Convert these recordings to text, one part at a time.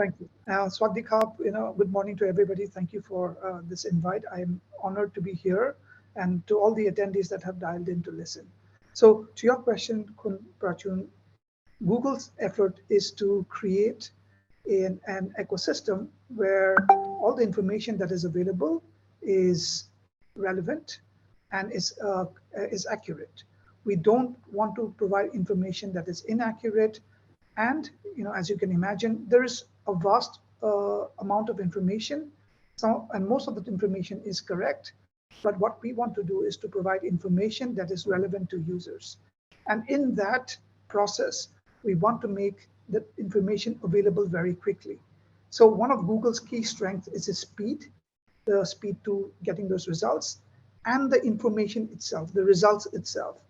Thank you. Swadikap, good morning to everybody. Thank you for this invite. I'm honored to be here and to all the attendees that have dialed in to listen. So to your question, Kun Prachun, Google's effort is to create an ecosystem where all the information that is available is relevant and is accurate. We don't want to provide information that is inaccurate. And as you can imagine, there is a vast amount of information, and most of the information is correct. But what we want to do is to provide information that is relevant to users. And in that process, we want to make the information available very quickly. So one of Google's key strengths is its speed, the speed to getting those results, and the information itself, the results itself.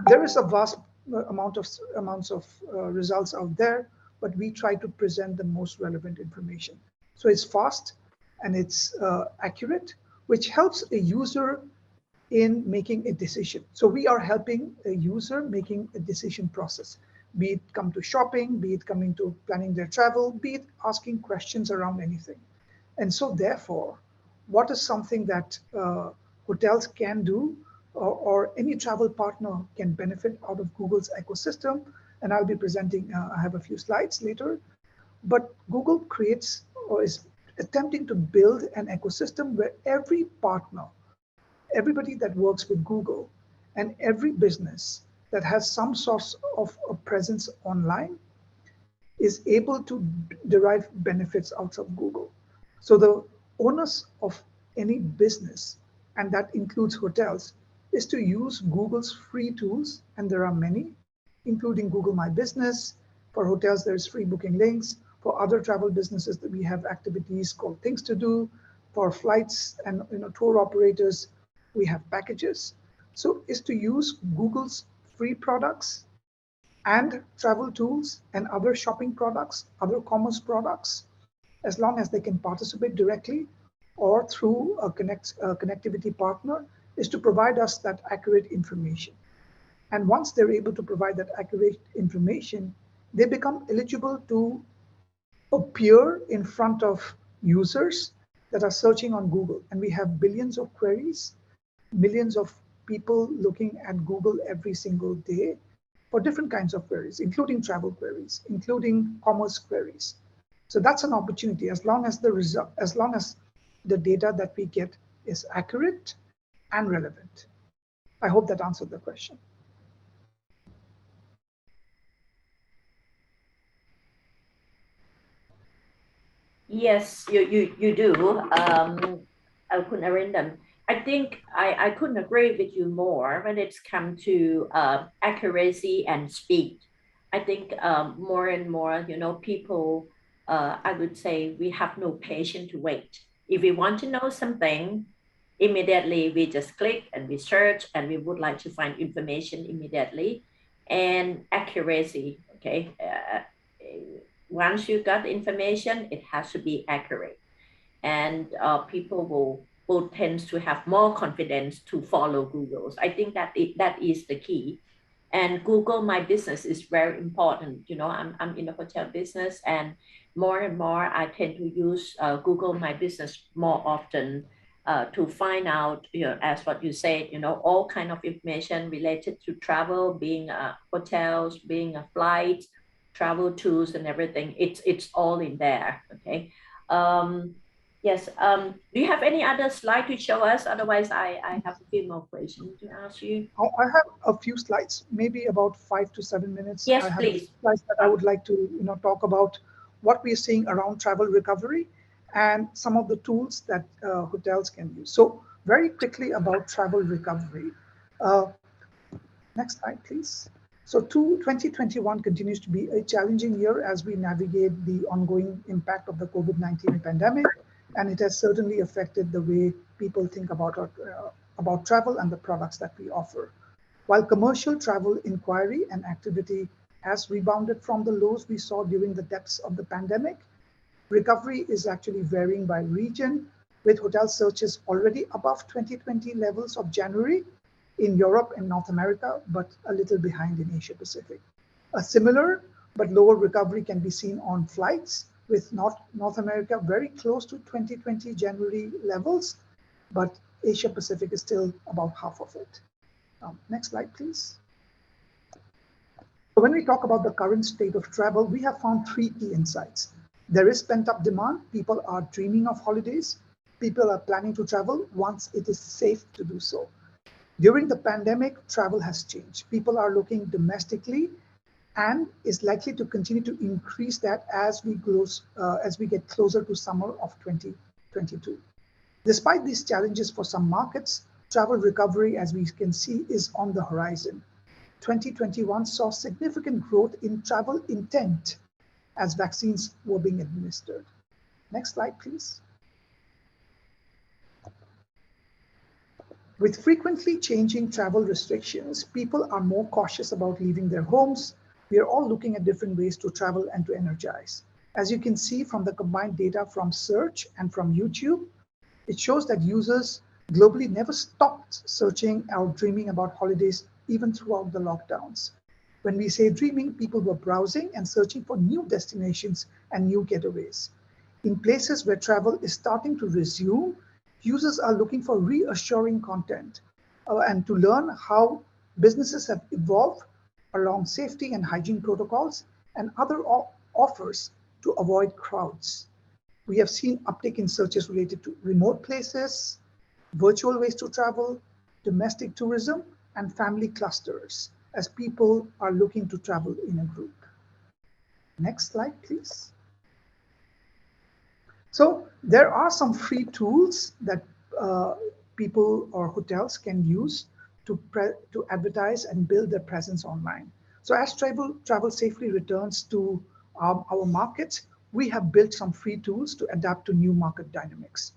There is a vast amounts of results out there, but we try to present the most relevant information. So it's fast and it's accurate, which helps a user in making a decision. So we are helping a user making a decision process, be it come to shopping, be it coming to planning their travel, be it asking questions around anything. And so therefore, what is something that hotels can do or any travel partner can benefit out of Google's ecosystem? And I'll be presenting, I have a few slides later, but Google creates or is attempting to build an ecosystem where every partner, everybody that works with Google, and every business that has some source of a presence online is able to derive benefits out of Google. So the onus of any business, and that includes hotels, is to use Google's free tools, and there are many, including Google My Business. For hotels, there's free booking links. For other travel businesses, that we have activities called Things to Do. For flights and tour operators, we have packages. So is to use Google's free products and travel tools and other shopping products, other commerce products, as long as they can participate directly or through a connectivity partner, is to provide us that accurate information. And once they're able to provide that accurate information, they become eligible to appear in front of users that are searching on Google. And we have billions of queries, millions of people looking at Google every single day for different kinds of queries, including travel queries, including commerce queries. So that's an opportunity as long as the data that we get is accurate and relevant. I hope that answered the question. Yes, you do, Kun Arindam. I think I couldn't agree with you more when it's come to accuracy and speed. I think more and more, people, I would say we have no patience to wait. If we want to know something, immediately we just click and we search and we would like to find information immediately. And accuracy, okay? Once you got the information, it has to be accurate. And people will tend to have more confidence to follow Google's. I think that is the key. And Google My Business is very important. I'm in the hotel business, and more I tend to use Google My Business more often to find out, as what you said, all kind of information related to travel, being hotels, being a flight, travel tools and everything. It's all in there. Okay. Yes. Do you have any other slide to show us? Otherwise, I have a few more questions to ask you. I have a few slides, maybe about 5 to 7 minutes. Yes, I have please. Slides that I would like to talk about what we're seeing around travel recovery and some of the tools that hotels can use. So very quickly about travel recovery. Next slide, please. So 2021 continues to be a challenging year as we navigate the ongoing impact of the COVID-19 pandemic, and it has certainly affected the way people think about travel and the products that we offer. While commercial travel inquiry and activity has rebounded from the lows we saw during the depths of the pandemic, recovery is actually varying by region, with hotel searches already above 2020 levels of January in Europe and North America, but a little behind in Asia Pacific. A similar but lower recovery can be seen on flights, with North America very close to 2020 January levels, but Asia Pacific is still about half of it. Next slide, please. So when we talk about the current state of travel, we have found three key insights. There is pent-up demand. People are dreaming of holidays. People are planning to travel once it is safe to do so. During the pandemic, travel has changed. People are looking domestically and is likely to continue to increase that as we get closer to summer of 2022. Despite these challenges for some markets, travel recovery, as we can see, is on the horizon. 2021 saw significant growth in travel intent as vaccines were being administered. Next slide, please. With frequently changing travel restrictions, people are more cautious about leaving their homes. We are all looking at different ways to travel and to energize. As you can see from the combined data from search and from YouTube, it shows that users globally never stopped searching or dreaming about holidays even throughout the lockdowns. When we say dreaming, people were browsing and searching for new destinations and new getaways. In places where travel is starting to resume, users are looking for reassuring content and to learn how businesses have evolved along safety and hygiene protocols and other offers to avoid crowds. We have seen uptick in searches related to remote places, virtual ways to travel, domestic tourism, and family clusters as people are looking to travel in a group. Next slide, please. So there are some free tools that people or hotels can use to advertise and build their presence online. So as travel safely returns to our markets, we have built some free tools to adapt to new market dynamics.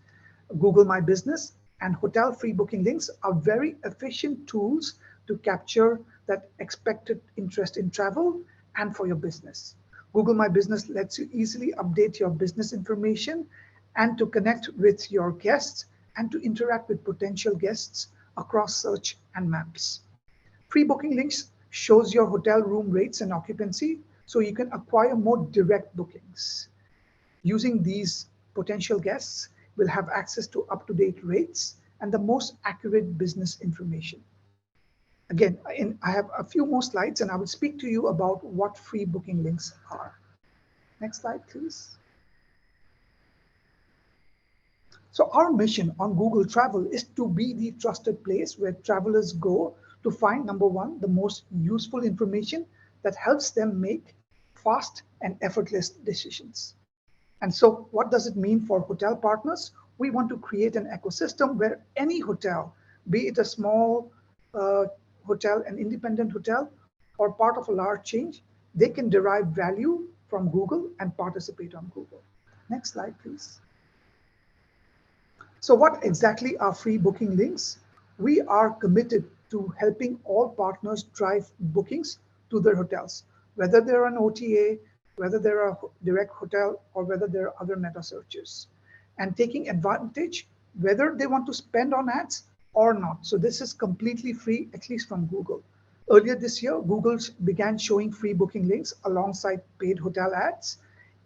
Google My Business and hotel free booking links are very efficient tools to capture that expected interest in travel and for your business. Google My Business lets you easily update your business information and to connect with your guests and to interact with potential guests across search and maps. Free booking links shows your hotel room rates and occupancy so you can acquire more direct bookings. Using these potential guests will have access to up-to-date rates and the most accurate business information. Again, I have a few more slides and I will speak to you about what free booking links are. Next slide, please. So our mission on Google Travel is to be the trusted place where travelers go to find, number one, the most useful information that helps them make fast and effortless decisions. And so what does it mean for hotel partners? We want to create an ecosystem where any hotel, be it a small hotel, an independent hotel, or part of a large chain, they can derive value from Google and participate on Google. Next slide, please. So what exactly are free booking links? We are committed to helping all partners drive bookings to their hotels, whether they're an OTA, whether they're a direct hotel, or whether there are other meta searches, and taking advantage whether they want to spend on ads or not. So this is completely free, at least from Google. Earlier this year, Google began showing free booking links alongside paid hotel ads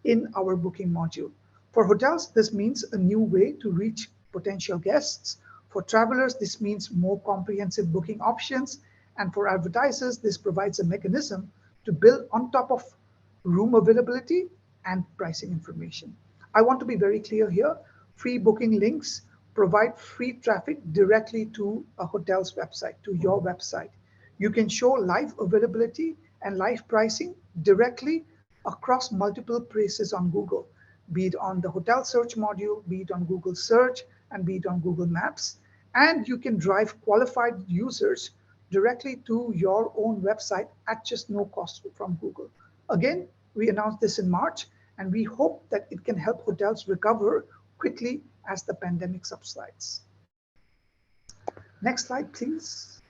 in our booking module. For hotels, this means a new way to reach potential guests. For travelers, this means more comprehensive booking options. And for advertisers, this provides a mechanism to build on top of room availability and pricing information. I want to be very clear here. Free booking links provide free traffic directly to a hotel's website, to your website. You can show live availability and live pricing directly across multiple places on Google, be it on the hotel search module, be it on Google search, and be it on Google Maps. And you can drive qualified users directly to your own website at just no cost from Google. Again, we announced this in March, and we hope that it can help hotels recover quickly as the pandemic subsides. Next slide, please.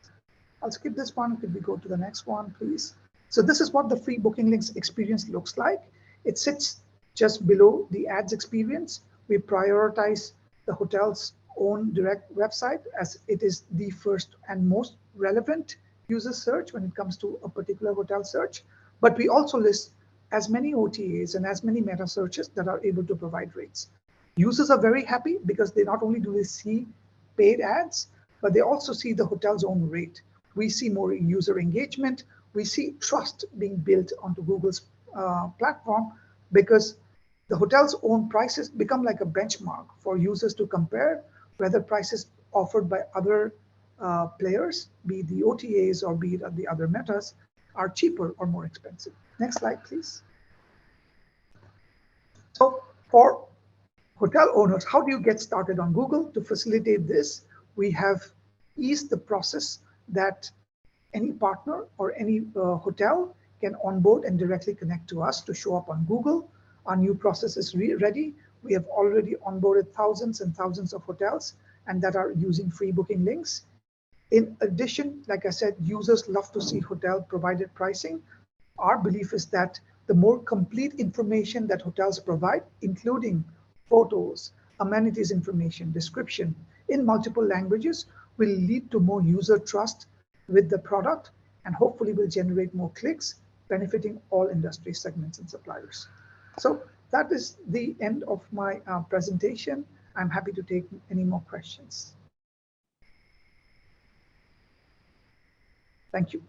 I'll skip this one. Could we go to the next one, please? So this is what the free booking links experience looks like. It sits just below the ads experience. We prioritize the hotel's own direct website as it is the first and most relevant user search when it comes to a particular hotel search. But we also list as many OTAs and as many meta searches that are able to provide rates. Users are very happy because they not only do they see paid ads, but they also see the hotel's own rate. We see more user engagement. We see trust being built onto Google's platform because the hotel's own prices become like a benchmark for users to compare whether prices offered by other players, be it the OTAs or be it the other metas, are cheaper or more expensive. Next slide, please. So for hotel owners, how do you get started on Google? To facilitate this, we have eased the process that any partner or any hotel can onboard and directly connect to us to show up on Google. Our new process is ready. We have already onboarded thousands and thousands of hotels and that are using free booking links. In addition, like I said, users love to see hotel provided pricing. Our belief is that the more complete information that hotels provide, including photos, amenities information, description in multiple languages, will lead to more user trust with the product and hopefully will generate more clicks, benefiting all industry segments and suppliers. So that is the end of my presentation. I'm happy to take any more questions. Thank you.